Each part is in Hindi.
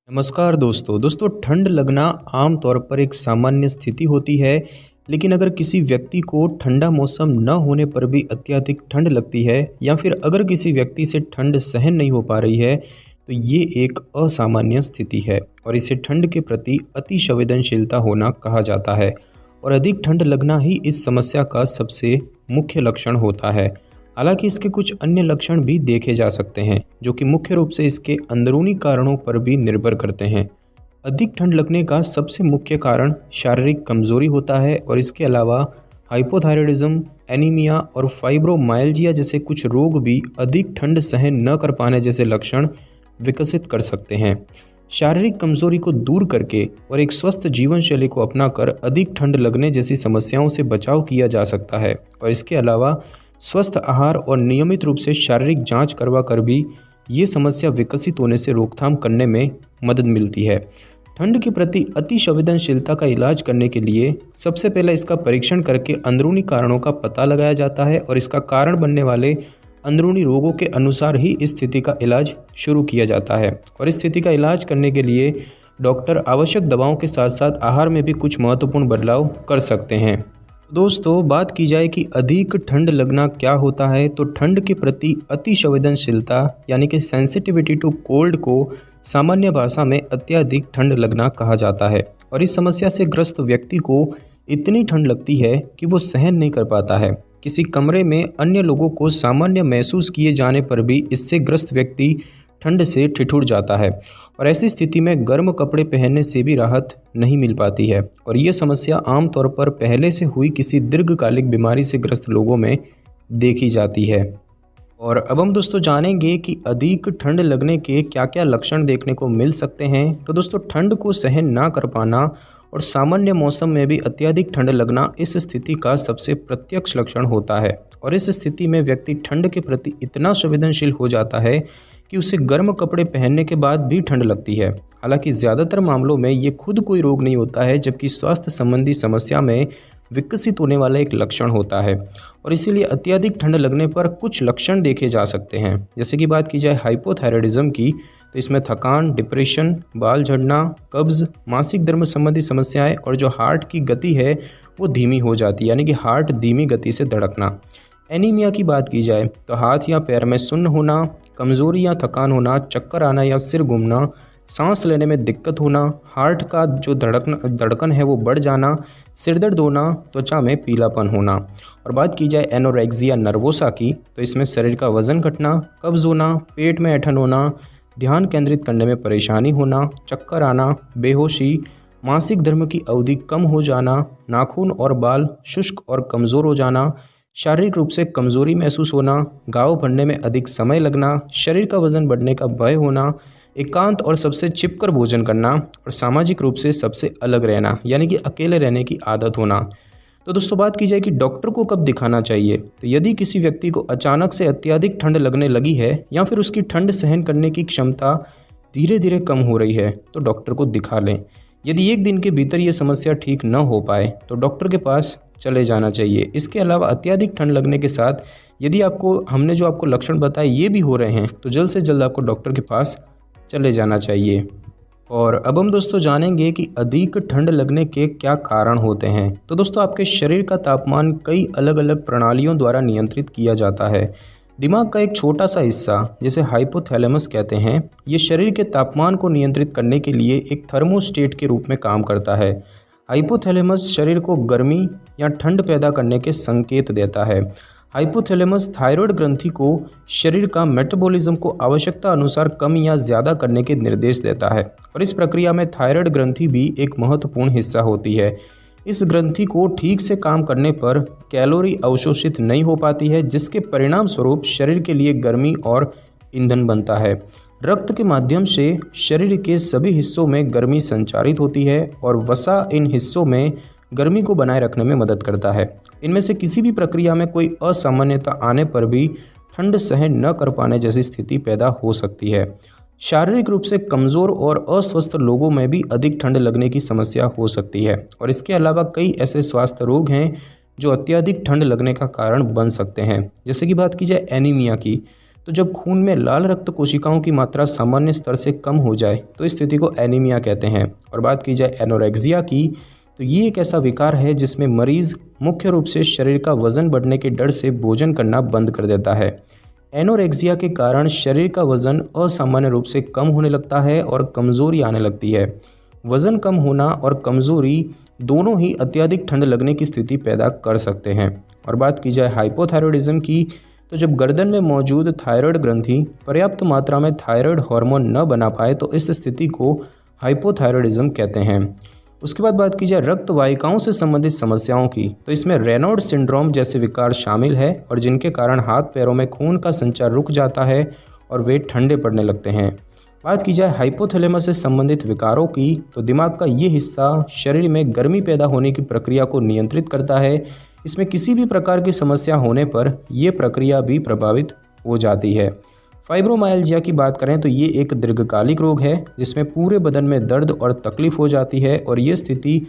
नमस्कार दोस्तों ठंड लगना आम तौर पर एक सामान्य स्थिति होती है। लेकिन अगर किसी व्यक्ति को ठंडा मौसम न होने पर भी अत्यधिक ठंड लगती है या फिर अगर किसी व्यक्ति से ठंड सहन नहीं हो पा रही है तो ये एक असामान्य स्थिति है और इसे ठंड के प्रति अति संवेदनशीलता होना कहा जाता है। और अधिक ठंड लगना ही इस समस्या का सबसे मुख्य लक्षण होता है। हालांकि इसके कुछ अन्य लक्षण भी देखे जा सकते हैं जो कि मुख्य रूप से इसके अंदरूनी कारणों पर भी निर्भर करते हैं। अधिक ठंड लगने का सबसे मुख्य कारण शारीरिक कमजोरी होता है और इसके अलावा हाइपोथायराइडिज्म, एनीमिया और फाइब्रोमाइल्जिया जैसे कुछ रोग भी अधिक ठंड सहन न कर पाने जैसे लक्षण विकसित कर सकते हैं। शारीरिक कमजोरी को दूर करके और एक स्वस्थ जीवन शैली को अपनाकर अधिक ठंड लगने जैसी समस्याओं से बचाव किया जा सकता है। और इसके अलावा स्वस्थ आहार और नियमित रूप से शारीरिक जांच करवा कर भी ये समस्या विकसित होने से रोकथाम करने में मदद मिलती है। ठंड के प्रति अति संवेदनशीलता का इलाज करने के लिए सबसे पहले इसका परीक्षण करके अंदरूनी कारणों का पता लगाया जाता है और इसका कारण बनने वाले अंदरूनी रोगों के अनुसार ही इस स्थिति का इलाज शुरू किया जाता है। और इस स्थिति का इलाज करने के लिए डॉक्टर आवश्यक दवाओं के साथ साथ आहार में भी कुछ महत्वपूर्ण बदलाव कर सकते हैं। दोस्तों बात की जाए कि अधिक ठंड लगना क्या होता है तो ठंड के प्रति अति संवेदनशीलता यानी कि सेंसिटिविटी टू कोल्ड को सामान्य भाषा में अत्यधिक ठंड लगना कहा जाता है। और इस समस्या से ग्रस्त व्यक्ति को इतनी ठंड लगती है कि वो सहन नहीं कर पाता है। किसी कमरे में अन्य लोगों को सामान्य महसूस किए जाने पर भी इससे ग्रस्त व्यक्ति ठंड से ठिठुर जाता है और ऐसी स्थिति में गर्म कपड़े पहनने से भी राहत नहीं मिल पाती है। और ये समस्या आमतौर पर पहले से हुई किसी दीर्घकालिक बीमारी से ग्रस्त लोगों में देखी जाती है। और अब हम दोस्तों जानेंगे कि अधिक ठंड लगने के क्या क्या लक्षण देखने को मिल सकते हैं। तो दोस्तों ठंड को सहन ना कर पाना और सामान्य मौसम में भी अत्यधिक ठंड लगना इस स्थिति का सबसे प्रत्यक्ष लक्षण होता है। और इस स्थिति में व्यक्ति ठंड के प्रति इतना संवेदनशील हो जाता है कि उसे गर्म कपड़े पहनने के बाद भी ठंड लगती है। हालांकि ज़्यादातर मामलों में ये खुद कोई रोग नहीं होता है, जबकि स्वास्थ्य संबंधी समस्या में विकसित होने वाला एक लक्षण होता है। और इसीलिए अत्यधिक ठंड लगने पर कुछ लक्षण देखे जा सकते हैं। जैसे कि बात की जाए हाइपोथायराइडिज्म की तो इसमें थकान, डिप्रेशन, बाल झड़ना, कब्ज, मासिक धर्म संबंधी समस्याएं और जो हार्ट की गति है वो धीमी हो जाती है, यानी कि हार्ट धीमी गति से धड़कना। एनीमिया की बात की जाए तो हाथ या पैर में सुन्न होना, कमजोरी या थकान होना, चक्कर आना या सिर घूमना, सांस लेने में दिक्कत होना, हार्ट का जो धड़कन है वो बढ़ जाना, सिरदर्द होना, त्वचा में पीलापन होना। और बात की जाए एनोरेक्सिया नर्वोसा की तो इसमें शरीर का वजन घटना, कब्ज होना, पेट में ऐंठन होना, ध्यान केंद्रित करने में परेशानी होना, चक्कर आना, बेहोशी, मासिक धर्म की अवधि कम हो जाना, नाखून और बाल शुष्क और कमज़ोर हो जाना, शारीरिक रूप से कमजोरी महसूस होना, घाव भरने में अधिक समय लगना, शरीर का वजन बढ़ने का भय होना, एकांत और सबसे छिपकर भोजन करना और सामाजिक रूप से सबसे अलग रहना यानी कि अकेले रहने की आदत होना। तो दोस्तों बात की जाए कि डॉक्टर को कब दिखाना चाहिए तो यदि किसी व्यक्ति को अचानक से अत्यधिक ठंड लगने लगी है या फिर उसकी ठंड सहन करने की क्षमता धीरे धीरे कम हो रही है तो डॉक्टर को दिखा लें। यदि एक दिन के भीतर ये समस्या ठीक न हो पाए तो डॉक्टर के पास चले जाना चाहिए। इसके अलावा अत्यधिक ठंड लगने के साथ यदि हमने जो आपको लक्षण बताए ये भी हो रहे हैं तो जल्द से जल्द आपको डॉक्टर के पास चले जाना चाहिए। और अब हम दोस्तों जानेंगे कि अधिक ठंड लगने के क्या कारण होते हैं। तो दोस्तों आपके शरीर का तापमान कई अलग अलग प्रणालियों द्वारा नियंत्रित किया जाता है। दिमाग का एक छोटा सा हिस्सा जिसे हाइपोथैलेमस कहते हैं, ये शरीर के तापमान को नियंत्रित करने के लिए एक थर्मोस्टेट के रूप में काम करता है। हाइपोथैलेमस शरीर को गर्मी या ठंड पैदा करने के संकेत देता है। हाइपोथैलेमस थायराइड ग्रंथि को शरीर का मेटाबॉलिज्म को आवश्यकता अनुसार कम या ज़्यादा करने के निर्देश देता है और इस प्रक्रिया में थायराइड ग्रंथि भी एक महत्वपूर्ण हिस्सा होती है। इस ग्रंथि को ठीक से काम करने पर कैलोरी अवशोषित नहीं हो पाती है, जिसके परिणाम स्वरूप शरीर के लिए गर्मी और ईंधन बनता है। रक्त के माध्यम से शरीर के सभी हिस्सों में गर्मी संचारित होती है और वसा इन हिस्सों में गर्मी को बनाए रखने में मदद करता है। इनमें से किसी भी प्रक्रिया में कोई असामान्यता आने पर भी ठंड सहन न कर पाने जैसी स्थिति पैदा हो सकती है। शारीरिक रूप से कमज़ोर और अस्वस्थ लोगों में भी अधिक ठंड लगने की समस्या हो सकती है और इसके अलावा कई ऐसे स्वास्थ्य रोग हैं जो अत्यधिक ठंड लगने का कारण बन सकते हैं। जैसे कि बात की जाए एनीमिया की तो जब खून में लाल रक्त कोशिकाओं की मात्रा सामान्य स्तर से कम हो जाए तो इस स्थिति को एनीमिया कहते हैं। और बात की जाए एनोरेक्सिया की, तो ये एक ऐसा विकार है जिसमें मरीज मुख्य रूप से शरीर का वजन बढ़ने के डर से भोजन करना बंद कर देता है। एनोरेक्सिया के कारण शरीर का वजन असामान्य रूप से कम होने लगता है और कमज़ोरी आने लगती है। वजन कम होना और कमज़ोरी दोनों ही अत्यधिक ठंड लगने की स्थिति पैदा कर सकते हैं। और बात की जाए हाइपोथायरॉयडिज्म की, तो जब गर्दन में मौजूद थायराइड ग्रंथि पर्याप्त मात्रा में थायराइड हार्मोन न बना पाए तो इस स्थिति को हाइपोथायरॉयडिज्म कहते हैं। उसके बाद बात की जाए रक्त वाहिकाओं से संबंधित समस्याओं की, तो इसमें रेनॉल्ड सिंड्रोम जैसे विकार शामिल है और जिनके कारण हाथ पैरों में खून का संचार रुक जाता है और वे ठंडे पड़ने लगते हैं। बात की जाए हाइपोथैलेमस से संबंधित विकारों की, तो दिमाग का ये हिस्सा शरीर में गर्मी पैदा होने की प्रक्रिया को नियंत्रित करता है। इसमें किसी भी प्रकार की समस्या होने पर यह प्रक्रिया भी प्रभावित हो जाती है। फाइब्रोमाइल्जिया की बात करें तो ये एक दीर्घकालिक रोग है जिसमें पूरे बदन में दर्द और तकलीफ हो जाती है और ये स्थिति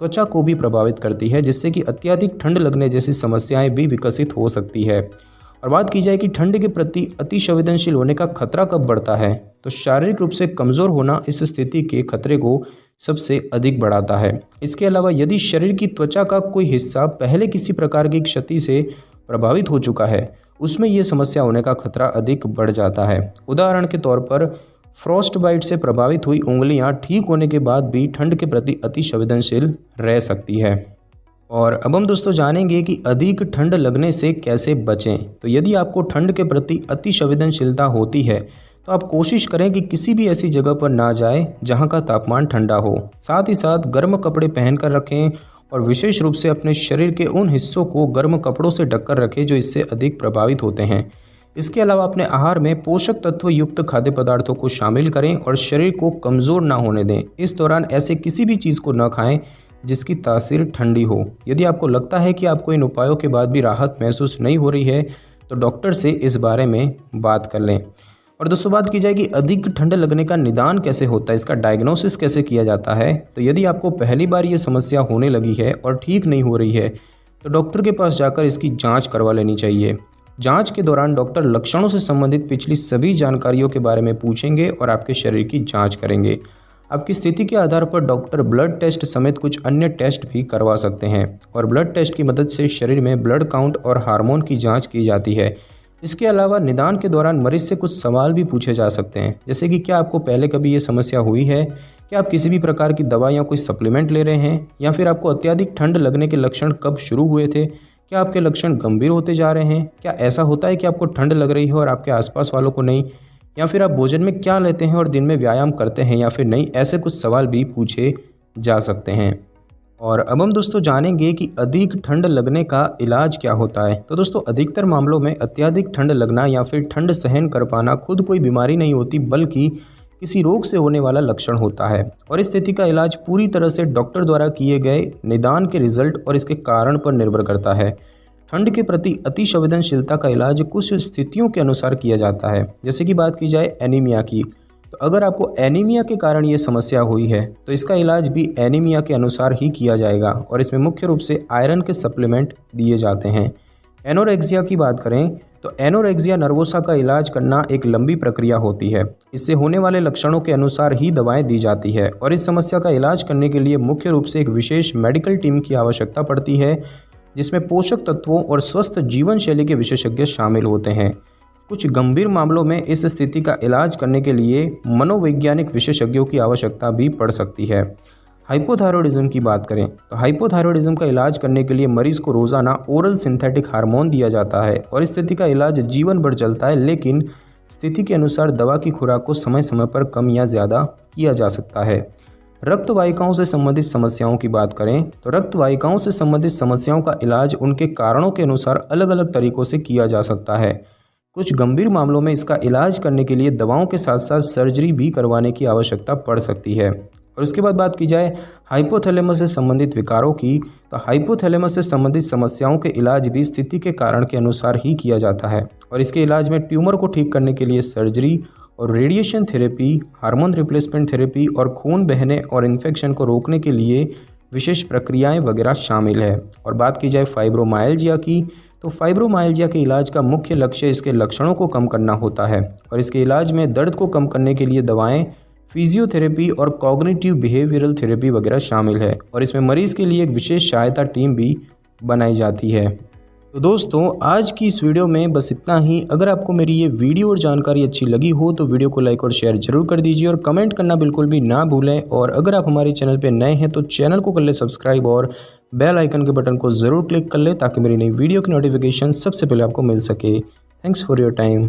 त्वचा को भी प्रभावित करती है, जिससे कि अत्यधिक ठंड लगने जैसी समस्याएं भी विकसित हो सकती है। और बात की जाए कि ठंड के प्रति अति संवेदनशील होने का खतरा कब बढ़ता है, तो शारीरिक रूप से कमज़ोर होना इस स्थिति के खतरे को सबसे अधिक बढ़ाता है। इसके अलावा यदि शरीर की त्वचा का कोई हिस्सा पहले किसी प्रकार की क्षति से प्रभावित हो चुका है, उसमें यह समस्या होने का खतरा अधिक बढ़ जाता है। उदाहरण के तौर पर फ्रॉस्ट बाइट से प्रभावित हुई उंगलियां ठीक होने के बाद भी ठंड के प्रति अति संवेदनशील रह सकती है। और अब हम दोस्तों जानेंगे कि अधिक ठंड लगने से कैसे बचें। तो यदि आपको ठंड के प्रति अति संवेदनशीलता होती है तो आप कोशिश करें कि किसी भी ऐसी जगह पर ना जाएं जहां का तापमान ठंडा हो। साथ ही साथ गर्म कपड़े पहन कर रखें और विशेष रूप से अपने शरीर के उन हिस्सों को गर्म कपड़ों से ढककर रखें जो इससे अधिक प्रभावित होते हैं। इसके अलावा अपने आहार में पोषक तत्व युक्त खाद्य पदार्थों को शामिल करें और शरीर को कमज़ोर ना होने दें। इस दौरान ऐसे किसी भी चीज़ को न खाएं जिसकी तासीर ठंडी हो। यदि आपको लगता है कि आपको इन उपायों के बाद भी राहत महसूस नहीं हो रही है तो डॉक्टर से इस बारे में बात कर लें। और दोस्तों बात की जाए कि अधिक ठंड लगने का निदान कैसे होता है, इसका डायग्नोसिस कैसे किया जाता है, तो यदि आपको पहली बार ये समस्या होने लगी है और ठीक नहीं हो रही है तो डॉक्टर के पास जाकर इसकी जांच करवा लेनी चाहिए। जांच के दौरान डॉक्टर लक्षणों से संबंधित पिछली सभी जानकारियों के बारे में पूछेंगे और आपके शरीर की जाँच करेंगे। आपकी स्थिति के आधार पर डॉक्टर ब्लड टेस्ट समेत कुछ अन्य टेस्ट भी करवा सकते हैं और ब्लड टेस्ट की मदद से शरीर में ब्लड काउंट और हार्मोन की जांच की जाती है। इसके अलावा निदान के दौरान मरीज से कुछ सवाल भी पूछे जा सकते हैं, जैसे कि क्या आपको पहले कभी ये समस्या हुई है, क्या आप किसी भी प्रकार की दवा या कोई सप्लीमेंट ले रहे हैं, या फिर आपको अत्यधिक ठंड लगने के लक्षण कब शुरू हुए थे, क्या आपके लक्षण गंभीर होते जा रहे हैं, क्या ऐसा होता है कि आपको ठंड लग रही है और आपके आसपास वालों को नहीं, या फिर आप भोजन में क्या लेते हैं और दिन में व्यायाम करते हैं या फिर नहीं। ऐसे कुछ सवाल भी पूछे जा सकते हैं। और अब हम दोस्तों जानेंगे कि अधिक ठंड लगने का इलाज क्या होता है। तो दोस्तों अधिकतर मामलों में अत्यधिक ठंड लगना या फिर ठंड सहन कर पाना खुद कोई बीमारी नहीं होती, बल्कि किसी रोग से होने वाला लक्षण होता है और इस स्थिति का इलाज पूरी तरह से डॉक्टर द्वारा किए गए निदान के रिजल्ट और इसके कारण पर निर्भर करता है। ठंड के प्रति अति संवेदनशीलता का इलाज कुछ स्थितियों के अनुसार किया जाता है, जैसे कि बात की जाए एनीमिया की, तो अगर आपको एनीमिया के कारण ये समस्या हुई है तो इसका इलाज भी एनीमिया के अनुसार ही किया जाएगा और इसमें मुख्य रूप से आयरन के सप्लीमेंट दिए जाते हैं। एनोरेक्सिया की बात करें तो एनोरेक्सिया नर्वोसा का इलाज करना एक लंबी प्रक्रिया होती है। इससे होने वाले लक्षणों के अनुसार ही दवाएं दी जाती है और इस समस्या का इलाज करने के लिए मुख्य रूप से एक विशेष मेडिकल टीम की आवश्यकता पड़ती है, जिसमें पोषक तत्वों और स्वस्थ जीवन शैली के विशेषज्ञ शामिल होते हैं। कुछ गंभीर मामलों में इस स्थिति का इलाज करने के लिए मनोवैज्ञानिक विशेषज्ञों की आवश्यकता भी पड़ सकती है। हाइपोथायरॉयडिज्म की बात करें तो हाइपोथायरॉयडिज्म का इलाज करने के लिए मरीज को रोजाना ओरल सिंथेटिक हार्मोन दिया जाता है और इस स्थिति का इलाज जीवन भर चलता है, लेकिन स्थिति के अनुसार दवा की खुराक को समय समय पर कम या ज़्यादा किया जा सकता है। रक्त वाहिकाओं से संबंधित समस्याओं की बात करें तो रक्त वाहिकाओं से संबंधित समस्याओं का इलाज उनके कारणों के अनुसार अलग अलग तरीकों से किया जा सकता है। कुछ गंभीर मामलों में इसका इलाज करने के लिए दवाओं के साथ साथ सर्जरी भी करवाने की आवश्यकता पड़ सकती है। और उसके बाद बात की जाए हाइपोथैलेमस से संबंधित विकारों की, तो हाइपोथैलेमस से संबंधित समस्याओं के इलाज भी स्थिति के कारण के अनुसार ही किया जाता है और इसके इलाज में ट्यूमर को ठीक करने के लिए सर्जरी और radiation therapy, hormone replacement therapy और खून बहने और इन्फेक्शन को रोकने के लिए विशेष प्रक्रियाएं वगैरह शामिल है। और बात की जाए फाइब्रोमाइल्जिया की, तो फाइब्रोमाइल्जिया के इलाज का मुख्य लक्ष्य इसके लक्षणों को कम करना होता है और इसके इलाज में दर्द को कम करने के लिए दवाएं, फिजियोथेरेपी और कॉग्निटिव बिहेवियरल थेरेपी वगैरह शामिल है और इसमें मरीज़ के लिए एक विशेष सहायता टीम भी बनाई जाती है। तो दोस्तों आज की इस वीडियो में बस इतना ही। अगर आपको मेरी ये वीडियो और जानकारी अच्छी लगी हो तो वीडियो को लाइक और शेयर जरूर कर दीजिए और कमेंट करना बिल्कुल भी ना भूलें। और अगर आप हमारे चैनल पे नए हैं तो चैनल को कर ले सब्सक्राइब और बेल आइकन के बटन को ज़रूर क्लिक कर ले ताकि मेरी नई वीडियो की नोटिफिकेशन सबसे पहले आपको मिल सके। Thanks for your time.